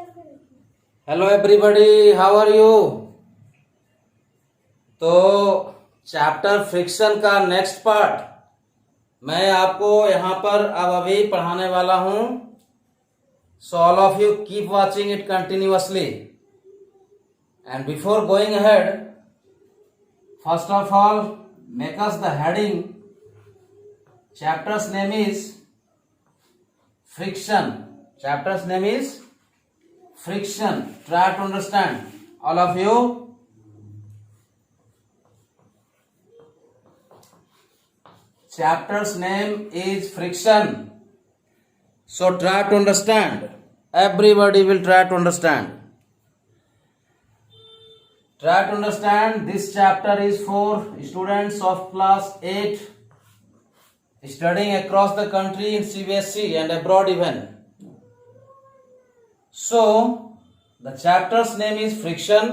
Hello everybody, how are you. तो chapter friction का next part मैं आपको यहाँ पर अब अभी पढ़ाने वाला हूँ। So all of you keep watching it continuously and before going ahead, first of all make us the heading. Chapter's name is friction. Chapter's name is friction. Try to understand, all of you. Chapter's name is friction. So try to understand. Everybody will try to understand. Try to understand. This chapter is for students of class 8 studying across the country in CBSE and abroad even. So the chapter's name is friction.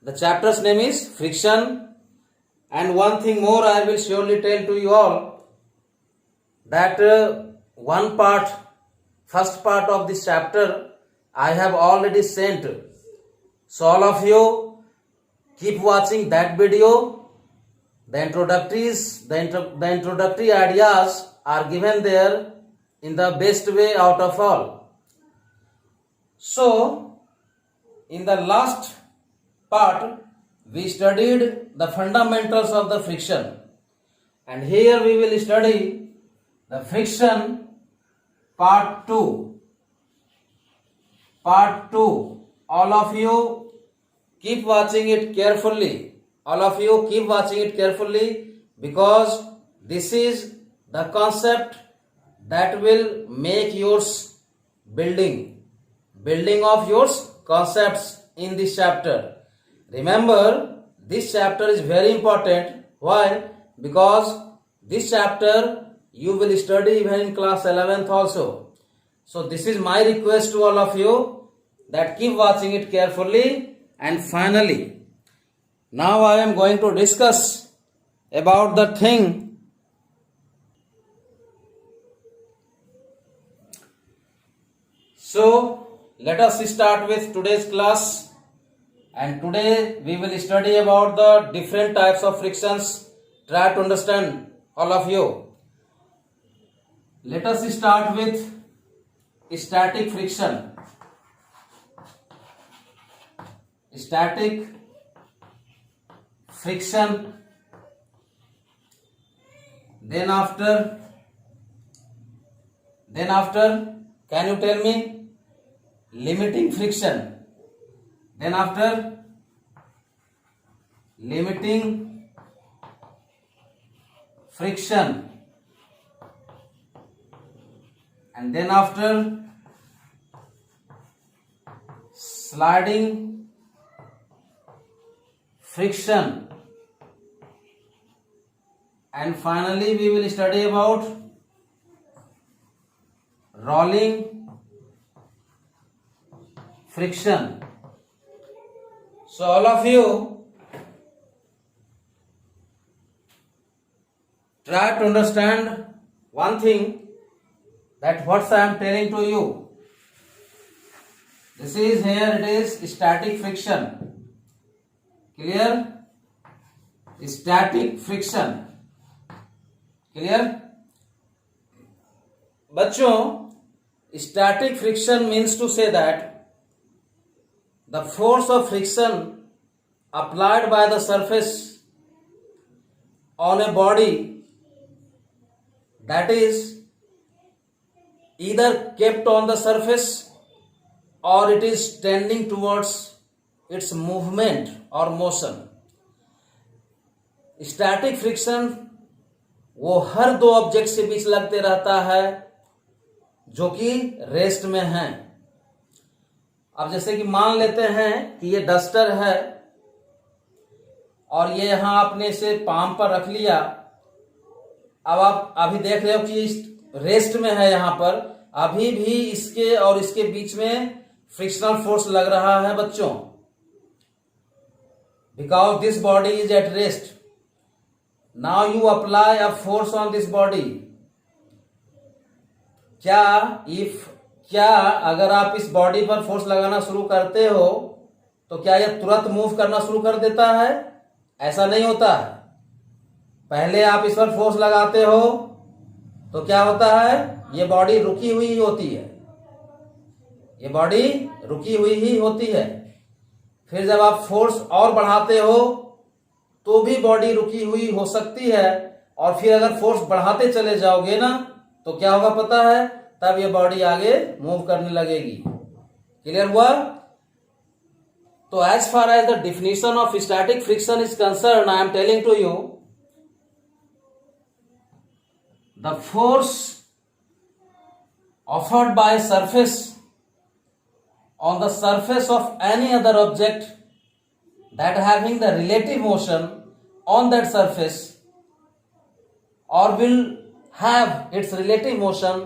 The chapter's name is friction. And one thing more I will surely tell to you all, that first part of this chapter I have already sent. So all of you keep watching that video. The introductory ideas are given there in the best way out of all. So, in the last part, we studied the fundamentals of the friction. And here we will study the friction part 2. Part 2. All of you keep watching it carefully. All of you keep watching it carefully, because this is the concept that will make yours building of yours concepts in this chapter. Remember, this chapter is very important. Why? Because this chapter you will study even in class 11th also. So this is my request to all of you, that keep watching it carefully. And finally, now I am going to discuss about the thing. So let us start with today's class. And today we will study about the different types of frictions. Try to understand, all of you. Let us start with static friction. Static friction. Then after, can you tell me? Limiting friction. Then after, limiting friction. And then after, sliding friction. And finally we will study about rolling friction. So all of you try to understand one thing, that what I am telling to you. This is, here it is static friction. Clear? Static friction. Clear? बच्चों, static friction means to say that the force of friction applied by the surface on a body, that is either kept on the surface or it is tending towards its movement or motion. Static friction वो हर दो object से बीच लगते रहता है जो कि rest में हैं. अब जैसे कि मान लेते हैं कि ये डस्टर है और ये यहां आपने इसे पाम पर रख लिया. अब आप अभी देख रहे हो कि रेस्ट में है, यहां पर अभी भी इसके और इसके बीच में फ्रिक्शनल फोर्स लग रहा है बच्चों, because this body is at rest. Now you apply a force on this body. क्या अगर आप इस बॉडी पर फोर्स लगाना शुरू करते हो तो क्या यह तुरंत मूव करना शुरू कर देता है? ऐसा नहीं होता है। पहले आप इस पर फोर्स लगाते हो तो क्या होता है, ये बॉडी रुकी हुई होती है, ये बॉडी रुकी हुई ही होती है। फिर जब आप फोर्स और बढ़ाते हो तो भी बॉडी रुकी हुई हो सकती है, और फिर अगर फोर्स बढ़ाते चले जाओगे ना तो क्या होगा पता है, तब ये बॉडी आगे मूव करने लगेगी। क्लियर हुआ? तो as far as the definition of static friction is concern, I am telling to you the force offered by surface on the surface of any other object that having the relative motion on that surface or will have its relative motion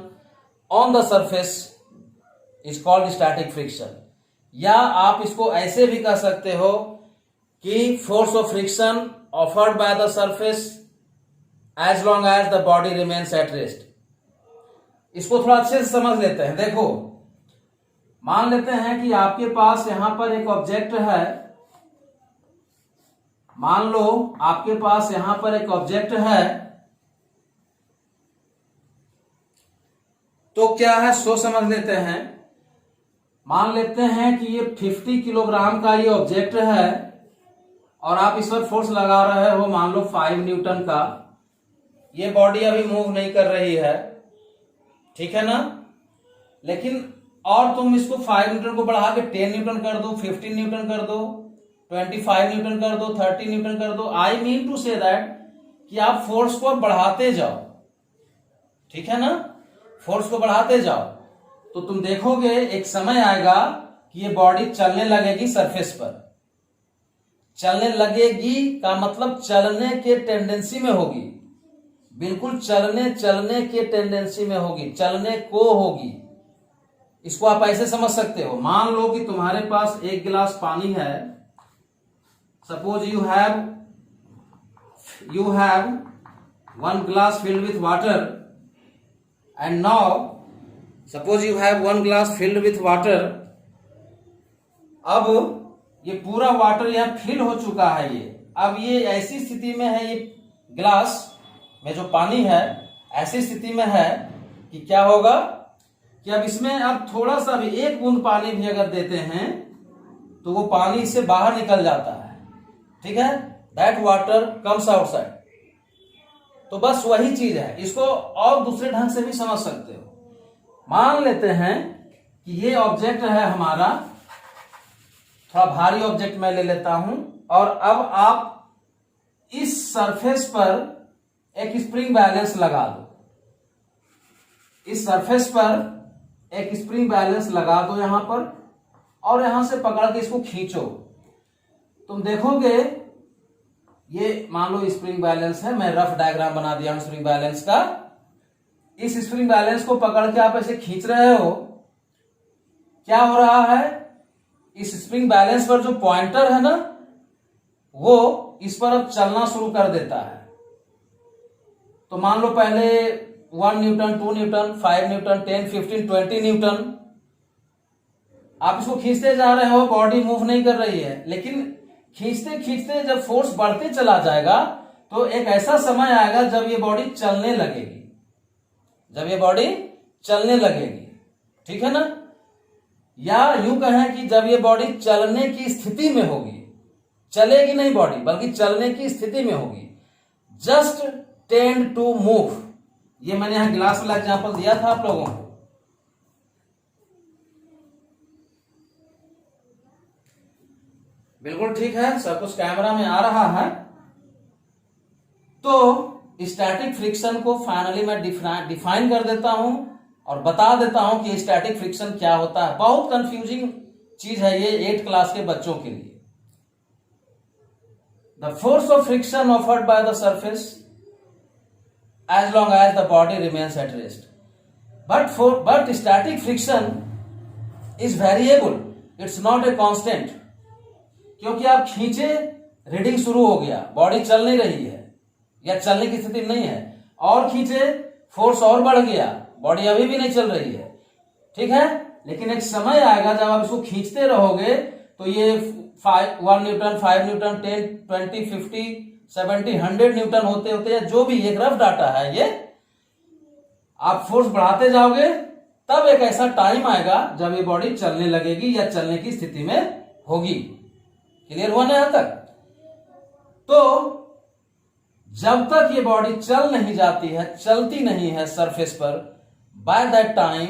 on the surface is called static friction. या आप इसको ऐसे भी कह सकते हो कि force of friction offered by the surface as long as the body remains at rest. इसको थोड़ा अच्छे से समझ लेते हैं। देखो, मान लेते हैं कि आपके पास यहां पर एक ऑब्जेक्ट है, मान लो आपके पास यहां पर एक ऑब्जेक्ट है, तो क्या है सो समझ लेते हैं। मान लेते हैं कि ये 50 किलोग्राम का ये ऑब्जेक्ट है और आप इस पर फोर्स लगा रहे हो मान लो 5 न्यूटन का। ये बॉडी अभी मूव नहीं कर रही है, ठीक है ना, लेकिन और तुम इसको 5 न्यूटन को बढ़ा के 10 न्यूटन कर दो, 15 न्यूटन कर दो, 25 न्यूटन कर दो, 30 न्यूटन कर दो। I mean to say that कि आप फोर्स को बढ़ाते जाओ, ठीक है ना, फोर्स को बढ़ाते जाओ तो तुम देखोगे एक समय आएगा कि ये बॉडी चलने लगेगी सरफेस पर। चलने लगेगी का मतलब चलने के टेंडेंसी में होगी, बिल्कुल चलने के टेंडेंसी में होगी, चलने को होगी। इसको आप ऐसे समझ सकते हो, मान लो कि तुम्हारे पास एक गिलास पानी है, suppose you have 1 glass filled with water and now suppose you have 1 glass filled with water। अब ये पूरा वाटर यहां फिल हो चुका है, ये अब ये ऐसी स्थिति में है, ये ग्लास में जो पानी है ऐसी स्थिति में है कि क्या होगा कि अब इसमें अब थोड़ा सा भी एक बूंद पानी भी अगर देते हैं तो वो पानी इससे बाहर निकल जाता है, ठीक है, दैट वाटर कम्स आउटसाइड। तो बस वही चीज है, इसको और दूसरे ढंग से भी समझ सकते हो। मान लेते हैं कि ये ऑब्जेक्ट है हमारा, थोड़ा भारी ऑब्जेक्ट मैं ले लेता हूं, और अब आप इस सरफेस पर एक स्प्रिंग बैलेंस लगा दो, इस सरफेस पर एक स्प्रिंग बैलेंस लगा दो यहां पर, और यहां से पकड़ के इसको खींचो। तुम देखोगे ये मान लो स्प्रिंग बैलेंस है, मैं रफ डायग्राम बना दिया हूं स्प्रिंग बैलेंस का। इस स्प्रिंग बैलेंस को पकड़ के आप ऐसे खींच रहे हो, क्या हो रहा है, इस स्प्रिंग बैलेंस पर जो पॉइंटर है ना वो इस पर अब चलना शुरू कर देता है। तो मान लो पहले 1 न्यूटन, 2 न्यूटन, 5 न्यूटन, 10, 15, 20 न्यूटन, आप इसको खींचते जा रहे हो, बॉडी मूव नहीं कर रही है, लेकिन खींचते खींचते जब फोर्स बढ़ते चला जाएगा तो एक ऐसा समय आएगा जब ये बॉडी चलने लगेगी, जब ये बॉडी चलने लगेगी, ठीक है ना, या यूं कहें कि जब ये बॉडी चलने की स्थिति में होगी, चलेगी नहीं बॉडी बल्कि चलने की स्थिति में होगी। जस्ट टेंड टू मूव, ये मैंने यहां गिलास वाला एग्जांपल दिया था आप लोगों को। बिल्कुल ठीक है, सब कुछ कैमरा में आ रहा है। तो स्टैटिक फ्रिक्शन को फाइनली मैं डिफाइन कर देता हूं और बता देता हूं कि स्टैटिक फ्रिक्शन क्या होता है। बहुत कंफ्यूजिंग चीज है ये 8th क्लास के बच्चों के लिए। The force of friction offered by the surface as long as the body remains at rest, but static friction is variable, it's not a constant। क्योंकि आप खींचे, रीडिंग शुरू हो गया, बॉडी चल नहीं रही है या चलने की स्थिति नहीं है, और खींचे, फोर्स और बढ़ गया, बॉडी अभी भी नहीं चल रही है, ठीक है। लेकिन एक समय आएगा जब आप इसको खींचते रहोगे तो ये 1 न्यूटन, 5 न्यूटन, 10, 20, 50, 70, 100 न्यूटन होते होते जो भी एक रफ डाटा है, ये आप फोर्स बढ़ाते जाओगे, तब एक ऐसा टाइम आएगा जब ये बॉडी चलने लगेगी या चलने की स्थिति में होगी। क्लियर हुआ ना यहां तक? तो जब तक ये बॉडी चल नहीं जाती है, चलती नहीं है सरफेस पर, बाय दैट टाइम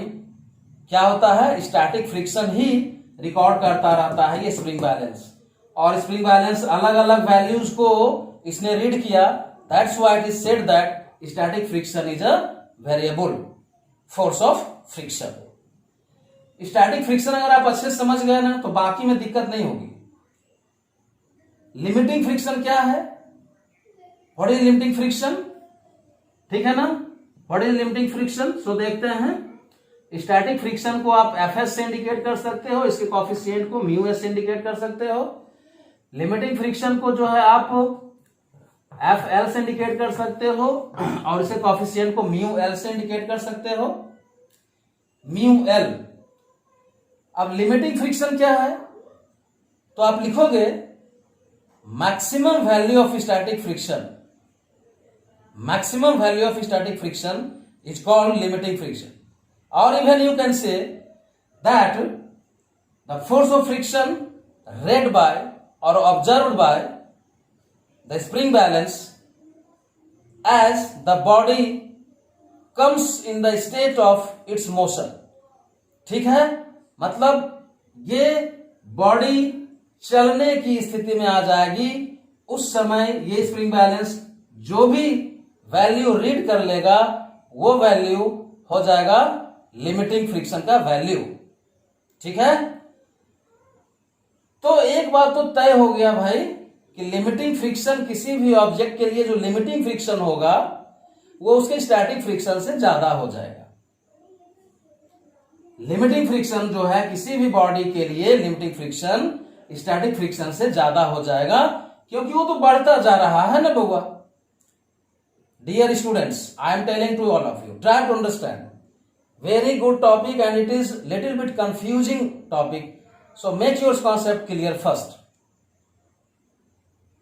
क्या होता है, स्टैटिक फ्रिक्शन ही रिकॉर्ड करता रहता है ये स्प्रिंग बैलेंस। और स्प्रिंग बैलेंस अलग अलग वैल्यूज को इसने रीड किया, that's why it is said that static friction is a variable force of friction. Static friction अगर आप अच्छे से समझ गए ना तो बाकी में दिक्कत नहीं होगी। लिमिटिंग फ्रिक्शन क्या है? What is limiting friction? ठीक है ना, व्हाट इज लिमिटिंग फ्रिक्शन? सो देखते हैं। स्टैटिक फ्रिक्शन को आप Fs से इंडिकेट कर सकते हो, इसके कॉफिशिएंट को μs से इंडिकेट कर सकते हो। लिमिटिंग फ्रिक्शन को जो है आप Fl से इंडिकेट कर सकते हो और इसके कॉफिशिएंट को μl से इंडिकेट कर सकते हो, μl। अब लिमिटिंग फ्रिक्शन क्या है? तो आप लिखोगे maximum value of static friction. Maximum value of static friction is called limiting friction. Or even you can say that the force of friction read by or observed by the spring balance as the body comes in the state of its motion। ठीक है, मतलब ये body चलने की स्थिति में आ जाएगी, उस समय ये स्प्रिंग बैलेंस जो भी वैल्यू रीड कर लेगा वो वैल्यू हो जाएगा लिमिटिंग फ्रिक्शन का वैल्यू। ठीक है, तो एक बात तो तय हो गया भाई कि लिमिटिंग फ्रिक्शन किसी भी ऑब्जेक्ट के लिए जो लिमिटिंग फ्रिक्शन होगा वो उसके स्टैटिक फ्रिक्शन से ज्यादा हो जाएगा। लिमिटिंग फ्रिक्शन जो है किसी भी बॉडी के लिए लिमिटिंग फ्रिक्शन स्टैटिक फ्रिक्शन से ज्यादा हो जाएगा, क्योंकि वो तो बढ़ता जा रहा है ना बउआ। Dear students, I am telling to all of you, try to understand. Very good topic and it is little bit confusing topic, so make your concept clear first।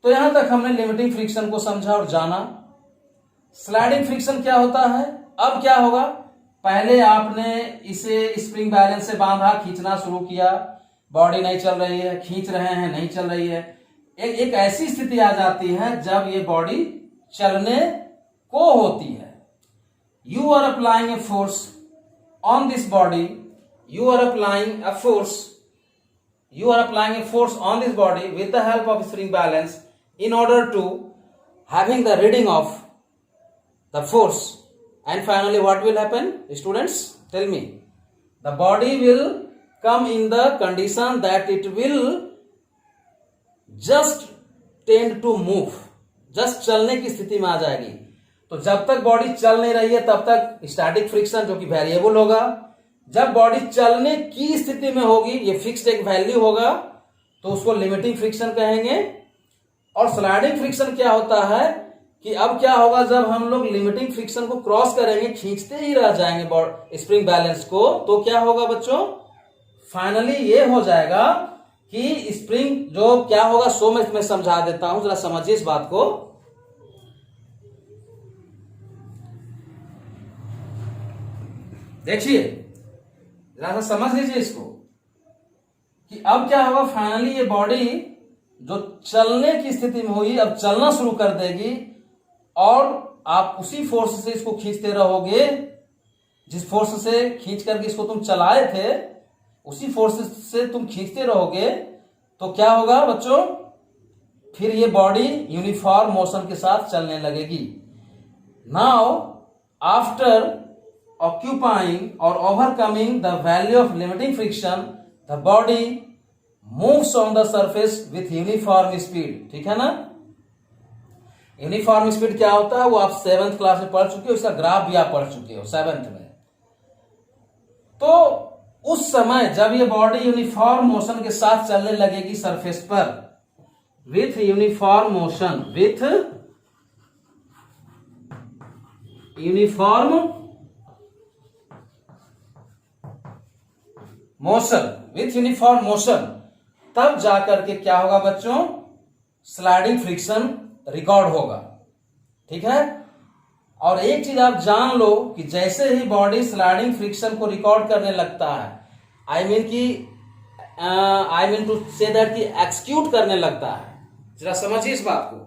तो यहां तक हमने लिमिटिंग फ्रिक्शन को समझा और जाना। स्लाइडिंग फ्रिक्शन क्या होता है? अब क्या होगा, पहले आपने इसे स्प्रिंग बैलेंस से बांधा, खींचना शुरू किया, बॉडी नहीं चल रही है, खींच रहे हैं, नहीं चल रही है। एक ऐसी स्थिति आ जाती है जब ये बॉडी चलने को होती है। You are applying a force on this body, you are applying a force on this body with the help of spring balance in order to having the reading of the force, and finally what will happen, students, tell me? The body will come in the condition that it will just tend to move, just चलने की स्थिति में आ जाएगी। तो जब तक body चल नहीं रही है तब तक स्टैटिक फ्रिक्शन जो कि वेरिएबल होगा, जब बॉडी चलने की स्थिति में होगी, ये फिक्स्ड एक वैल्यू होगा, तो उसको लिमिटिंग फ्रिक्शन कहेंगे। और स्लाइडिंग फ्रिक्शन क्या होता है कि अब क्या होगा, जब हम लोग लिमिटिंग फ्रिक्शन को क्रॉस करेंगे, खींचते ही रह जाएंगे स्प्रिंग बैलेंस को, तो क्या होगा बच्चों, फाइनली ये हो जाएगा कि स्प्रिंग जो क्या होगा, सो मैं समझा देता हूं, जरा समझिए इस बात को। देखिए जरा सा समझ लीजिए इसको कि अब क्या होगा, फाइनली ये बॉडी जो चलने की स्थिति में हुई अब चलना शुरू कर देगी, और आप उसी फोर्स से इसको खींचते रहोगे, जिस फोर्स से खींच करके इसको तुम चलाए थे, उसी फोर्स से तुम खींचते रहोगे। तो क्या होगा बच्चों, फिर ये बॉडी यूनिफॉर्म मोशन के साथ चलने लगेगी। Now after occupying or overcoming the value of limiting friction, the body moves on the surface with uniform speed। ठीक है ना, यूनिफॉर्म स्पीड क्या होता है वो आप 7th क्लास में पढ़ चुके हो, इसका ग्राफ भी आप पढ़ चुके हो 7th में। तो उस समय जब ये बॉडी यूनिफॉर्म मोशन के साथ चलने लगेगी सरफेस पर, with uniform motion, with uniform motion, with uniform motion, तब जाकर के क्या होगा बच्चों, स्लाइडिंग फ्रिक्शन रिकॉर्ड होगा। ठीक है। और एक चीज आप जान लो कि जैसे ही बॉडी स्लाइडिंग फ्रिक्शन को रिकॉर्ड करने लगता है, I mean to say that कि एक्सक्यूट करने लगता है, जरा समझिए इस बात को।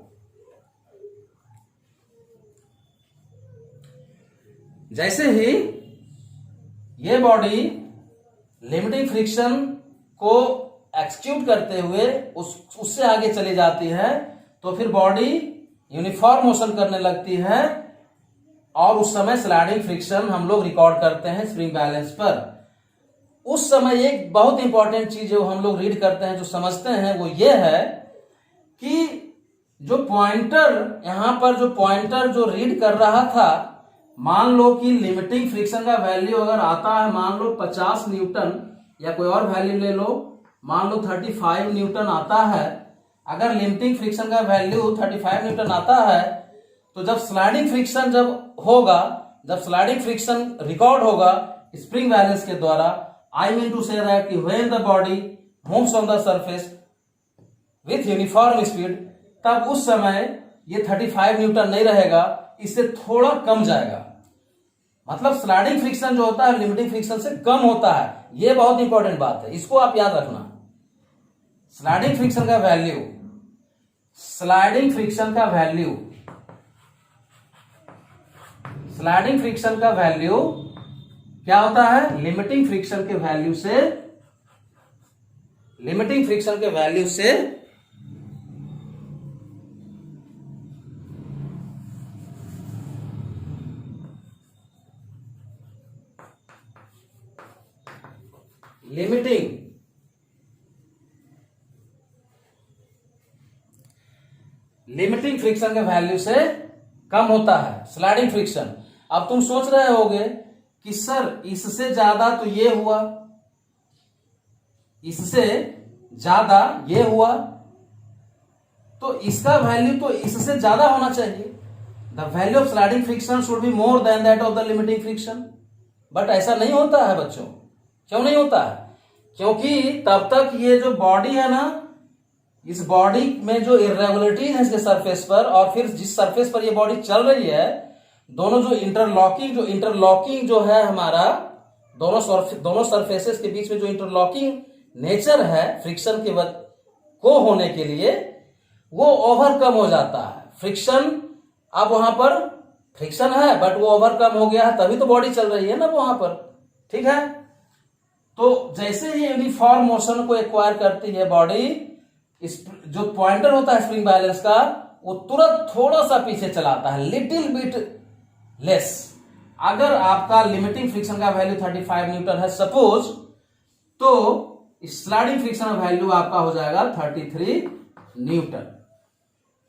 जैसे ही ये बॉडी लिमिटिंग फ्रिक्शन को एक्सक्यूट करते हुए उससे आगे चली जाती है, तो फिर बॉडी यूनिफॉर्म मोशन करने लगती है, और उस समय स्लाइडिंग फ्रिक्शन हम लोग रिकॉर्ड करते हैं स्प्रिंग बैलेंस पर। उस समय एक बहुत इंपॉर्टेंट चीज जो हम लोग रीड करते हैं, जो समझते हैं, वो ये है कि जो पॉइंटर, यहां पर जो पॉइंटर जो रीड कर रहा था, मान लो कि लिमिटिंग फ्रिक्शन का वैल्यू अगर आता है, मान लो 50 न्यूटन, या कोई और वैल्यू ले लो, मान लो 35 न्यूटन आता है। अगर लिमिटिंग फ्रिक्शन का वैल्यू 35 न्यूटन आता है, तो जब स्लाइडिंग फ्रिक्शन जब स्लाइडिंग फ्रिक्शन रिकॉर्ड होगा स्प्रिंग बैलेंस के द्वारा, I mean to say that कि when the body moves on the surface with uniform speed, तब उस समय ये 35 न्यूटन नहीं रहेगा, इससे थोड़ा कम जाएगा। मतलब स्लाइडिंग फ्रिक्शन जो होता है लिमिटिंग फ्रिक्शन से कम होता है। ये बहुत इंपॉर्टेंट बात है, इसको आप याद रखना। स्लाइडिंग फ्रिक्शन का वैल्यू, स्लाइडिंग फ्रिक्शन का वैल्यू, स्लाइडिंग फ्रिक्शन का वैल्यू क्या होता है, लिमिटिंग फ्रिक्शन के वैल्यू से, लिमिटिंग फ्रिक्शन के वैल्यू से लिमिटिंग फ्रिक्शन के वैल्यू से कम होता है स्लाइडिंग फ्रिक्शन। अब तुम सोच रहे होगे कि सर इससे ज्यादा तो ये हुआ, इससे ज्यादा ये हुआ, तो इसका वैल्यू तो इससे ज्यादा होना चाहिए। The value of sliding friction should be more than that of the limiting friction. But ऐसा नहीं होता है बच्चों। क्यों नहीं होता है? क्योंकि तब तक ये जो बॉडी है ना, इस बॉडी में जो इरेगुलरिटी है इसके सरफेस पर, और फिर जिस सरफेस पर ये बॉडी चल रही है, दोनों जो इंटरलॉकिंग जो है हमारा, दोनों सरफेसेस के बीच में जो इंटरलॉकिंग नेचर है फ्रिक्शन के को होने के लिए, वो ओवरकम हो जाता है। फ्रिक्शन, अब वहां पर फ्रिक्शन है बट वो ओवरकम हो गया है, तभी तो बॉडी चल रही है ना वहां पर। ठीक है। तो जैसे ही यूनिफॉर्म मोशन को एक्वायर करती है बॉडी, इस जो पॉइंटर होता है स्प्रिंग बैलेंस का, वो तुरंत थोड़ा सा पीछे चलाता है, लिटिल बिट लेस। अगर आपका लिमिटिंग फ्रिक्शन का वैल्यू 35 न्यूटन है सपोज, तो स्लाइडिंग फ्रिक्शन का वैल्यू आपका हो जाएगा 33 न्यूटन।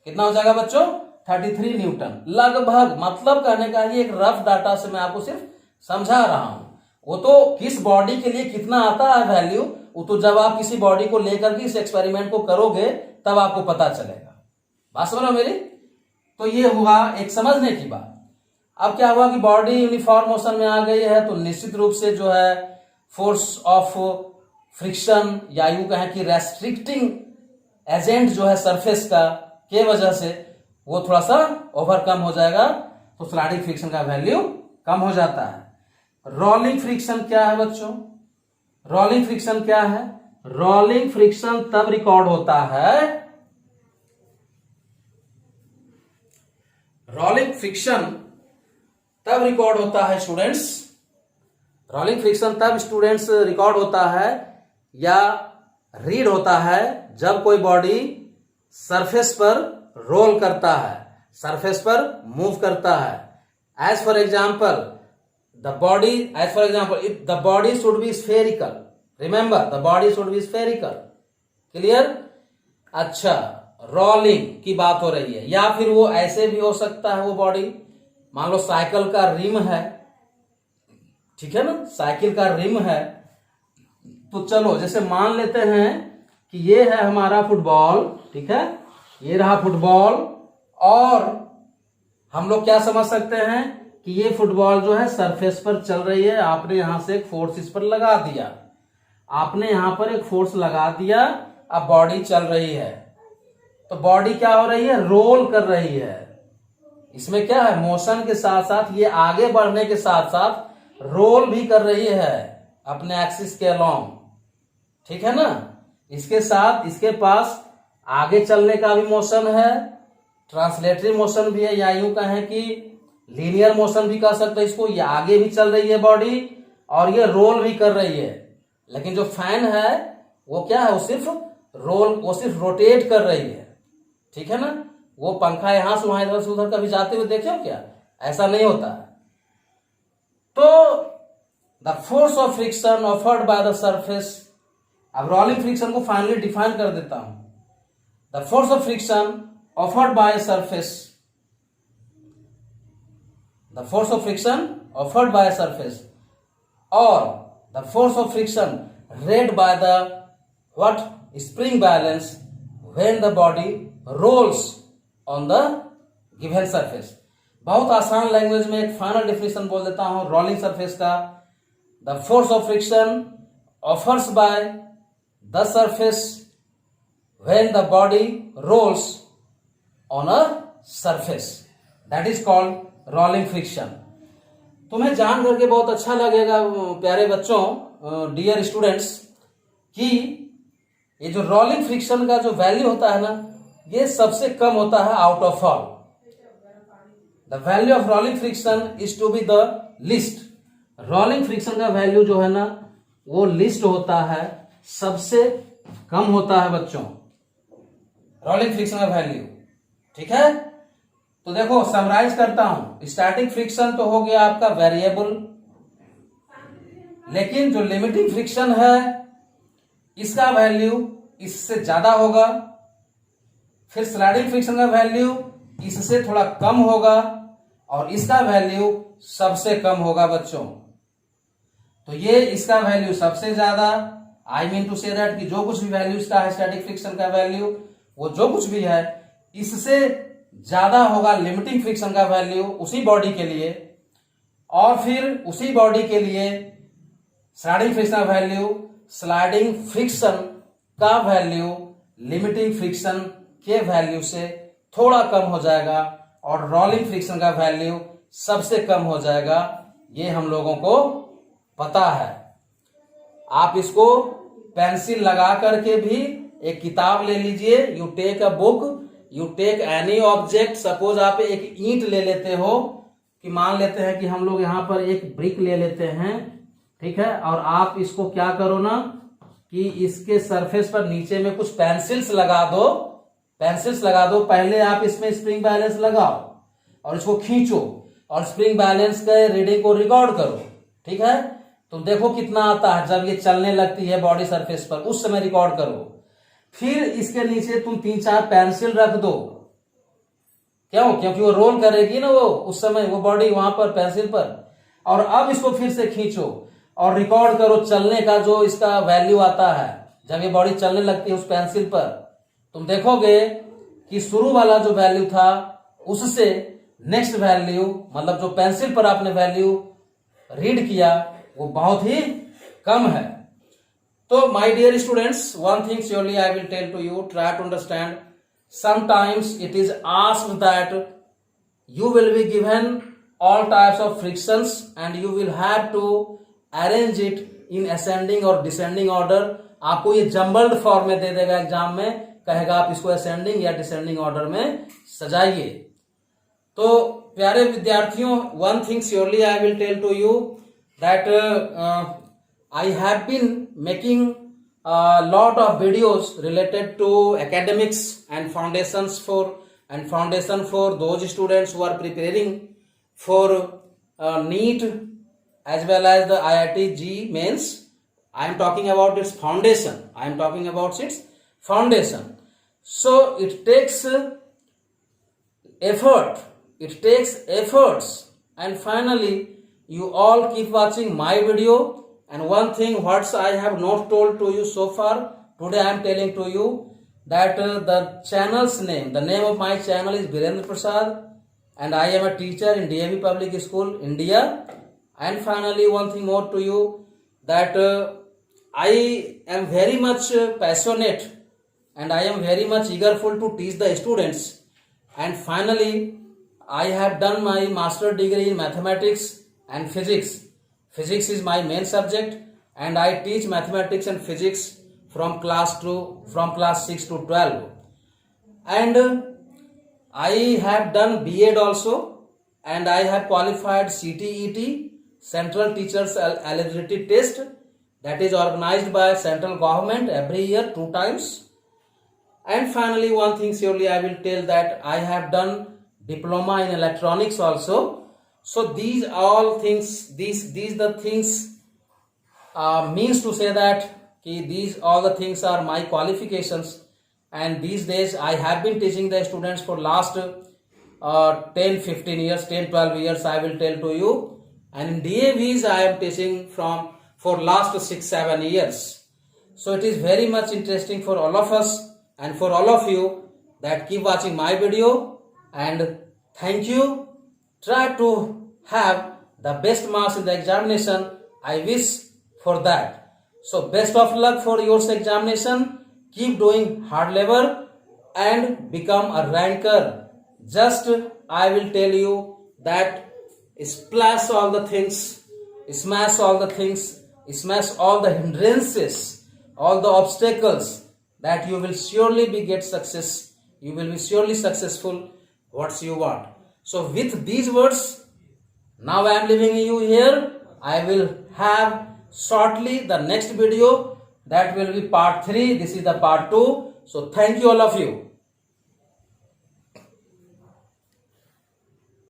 कितना हो जाएगा बच्चों? 33 न्यूटन लगभग। मतलब कहने का ये एक रफ डाटा से मैं आपको सिर्फ समझा रहा हूं। वो तो किस बॉडी के लिए कितना आता है वैल्यू, वो तो जब आप किसी बॉडी को लेकर के इस एक्सपेरिमेंट को करोगे तब आपको पता चलेगा। बात समझ रहे हो मेरी? तो ये हुआ एक समझने की बात। अब क्या हुआ कि बॉडी यूनिफॉर्म मोशन में आ गई है, तो निश्चित रूप से जो है फोर्स ऑफ फ्रिक्शन, या यूं कहें कि रेस्ट्रिक्टिंग एजेंट जो है सरफेस का, के वजह से वो थोड़ा सा ओवरकम हो जाएगा, तो स्लाइडिंग फ्रिक्शन का वैल्यू कम हो जाता है। रोलिंग फ्रिक्शन क्या है बच्चों? रोलिंग फ्रिक्शन क्या है? रोलिंग फ्रिक्शन तब रिकॉर्ड होता है, रोलिंग फ्रिक्शन तब रिकॉर्ड होता है स्टूडेंट्स, रोलिंग फ्रिक्शन तब स्टूडेंट्स रिकॉर्ड होता है या रीड होता है जब कोई बॉडी सरफेस पर रोल करता है, सरफेस पर मूव करता है। As for example the body, as for example, if the body should be spherical, remember the body should be spherical, clear? अच्छा, रोलिंग की बात हो रही है, या फिर वो ऐसे भी हो सकता है, वो बॉडी मान लो साइकिल का रिम है, ठीक है ना, साइकिल का रिम है। तो चलो जैसे मान लेते हैं कि ये है हमारा फुटबॉल, ठीक है, ये रहा फुटबॉल, और हम लोग क्या समझ सकते हैं कि ये फुटबॉल जो है सरफेस पर चल रही है, आपने यहां से एक फोर्स इस पर लगा दिया, आपने यहां पर एक फोर्स लगा दिया, अब बॉडी चल रही है, तो बॉडी क्या हो रही है, रोल कर रही है। इसमें क्या है, मोशन के साथ साथ ये आगे बढ़ने के साथ साथ रोल भी कर रही है अपने एक्सिस के अलोंग, ठीक है ना। इसके साथ इसके पास आगे चलने का भी मोशन है, ट्रांसलेटरी मोशन भी है, या यूं कहें कि लीनियर मोशन भी कह सकते हैं इसको। ये आगे भी चल रही है बॉडी और ये रोल भी कर रही है। लेकिन जो फैन है वो क्या है, वो सिर्फ रोटेट कर रही है, ठीक है ना। वो पंखा यहां से वहां इधर से उधर कभी जाते हुए देखे हो क्या, ऐसा नहीं होता है। तो the force of friction offered by the surface, अब रोलिंग फ्रिक्शन को फाइनली डिफाइन कर देता हूं। The force of friction offered by a surface, the force of friction offered by a surface, or the force of friction read by the what spring balance when the body rolls on the given surface। बहुत आसान language में एक final definition बोल देता हूं rolling surface का। The force of friction offers by the surface when the body rolls on a surface, that is called rolling friction. तुम्हें जान करके बहुत अच्छा लगेगा प्यारे बच्चों, डियर स्टूडेंट्स, कि ये जो रोलिंग फ्रिक्शन का जो वैल्यू होता है ना, ये सबसे कम होता है out of all. The value of rolling friction is to be the least. Rolling friction का वैल्यू जो है ना वो लिस्ट होता है, सबसे कम होता है बच्चों रोलिंग फ्रिक्शन का वैल्यू, ठीक है। तो देखो समराइज करता हूं, स्टैटिक फ्रिक्शन तो हो गया आपका वेरिएबल, लेकिन जो लिमिटिंग फ्रिक्शन है इसका वैल्यू इससे ज्यादा होगा। फिर स्लाइडिंग फ्रिक्शन का वैल्यू इससे थोड़ा कम होगा और इसका वैल्यू सबसे कम होगा बच्चों। तो ये इसका वैल्यू सबसे ज्यादा, I mean to say that कि जो कुछ भी वैल्यू इसका है स्टैटिक फ्रिक्शन का वैल्यू, वो जो कुछ भी है इससे ज्यादा होगा लिमिटिंग फ्रिक्शन का वैल्यू उसी बॉडी के लिए, और फिर उसी बॉडी के लिए स्लाइडिंग फ्रिक्शन का वैल्यू, स्लाइडिंग फ्रिक्शन का वैल्यू लिमिटिंग फ्रिक्शन के वैल्यू से थोड़ा कम हो जाएगा और रोलिंग फ्रिक्शन का वैल्यू सबसे कम हो जाएगा। ये हम लोगों को पता है। आप इसको पेंसिल लगा करके भी एक किताब ले लीजिए, you take a book, you take any object, suppose आप एक ईंट ले लेते हो, कि मान लेते हैं कि हम लोग यहां पर एक ब्रिक ले लेते हैं, ठीक है, और आप इसको क्या करो ना कि इसके सरफेस पर नीचे में कुछ पेंसिल्स लगा दो। पहले आप इसमें स्प्रिंग बैलेंस लगाओ और इसको खींचो और स्प्रिंग बैलेंस के रीडिंग को रिकॉर्ड करो, ठीक है। तो देखो कितना आता है जब ये चलने लगती है बॉडी सरफेस पर, उस समय रिकॉर्ड करो। फिर इसके नीचे तुम 3-4 पेंसिल रख दो, क्यों, क्योंकि वो रोल करेगी ना वो उस समय वो बॉडी वहां पर पेंसिल पर, और अब इसको फिर से खींचो और रिकॉर्ड करो चलने का जो इसका वैल्यू आता है जब ये बॉडी चलने लगती है उस पेंसिल पर। तुम देखोगे कि शुरू वाला जो वैल्यू था उससे नेक्स्ट वैल्यू, मतलब जो पेंसिल पर आपने वैल्यू रीड किया, वो बहुत ही कम है। So my dear students, one thing surely I will tell to you, try to understand. Sometimes it is asked that you will be given all types of frictions and you will have to arrange it in ascending or descending order. आपको ये jumbled form में दे देगा exam में, कहेगा आप इसको ascending या descending order में सजाइए। तो प्यारे विद्यार्थियों, one thing surely I will tell to you that I have been making a lot of videos related to academics and foundation for those students who are preparing for NEET as well as the IIT JEE mains. I am talking about its foundation. So it takes efforts, and finally you all keep watching my video. And one thing what I have not told to you so far, today I am telling to you that the channel's name, the name of my channel is Virendra Prasad, and I am a teacher in DAV Public School, India. And finally one thing more to you, that I am very much passionate and I am very much eagerful to teach the students. And finally, I have done my master degree in mathematics and physics. Physics is my main subject, and I teach mathematics and physics from class 6 to 12. And I have done B.Ed also, and I have qualified CTET, Central Teachers Eligibility Test, that is organized by central government every year 2 times. And finally, one thing surely I will tell that I have done diploma in electronics also. So these all things, these the things means to say that these all the things are my qualifications. And these days I have been teaching the students for last 10 15 years, 10 12 years, I will tell to you. And in DAVs I am teaching for last 6 7 years. So it is very much interesting for all of us and for all of you that keep watching my video, and thank you. Try to have the best marks in the examination. I wish for that. So best of luck for your examination. Keep doing hard labor and become a ranker. Just I will tell you that splash all the things, smash all the things, smash all the hindrances, all the obstacles, that you will surely be get success. You will be surely successful what you want. So with these words, now I am leaving you here. I will have shortly the next video, that will be part 3. This is the part 2. So thank you all of you.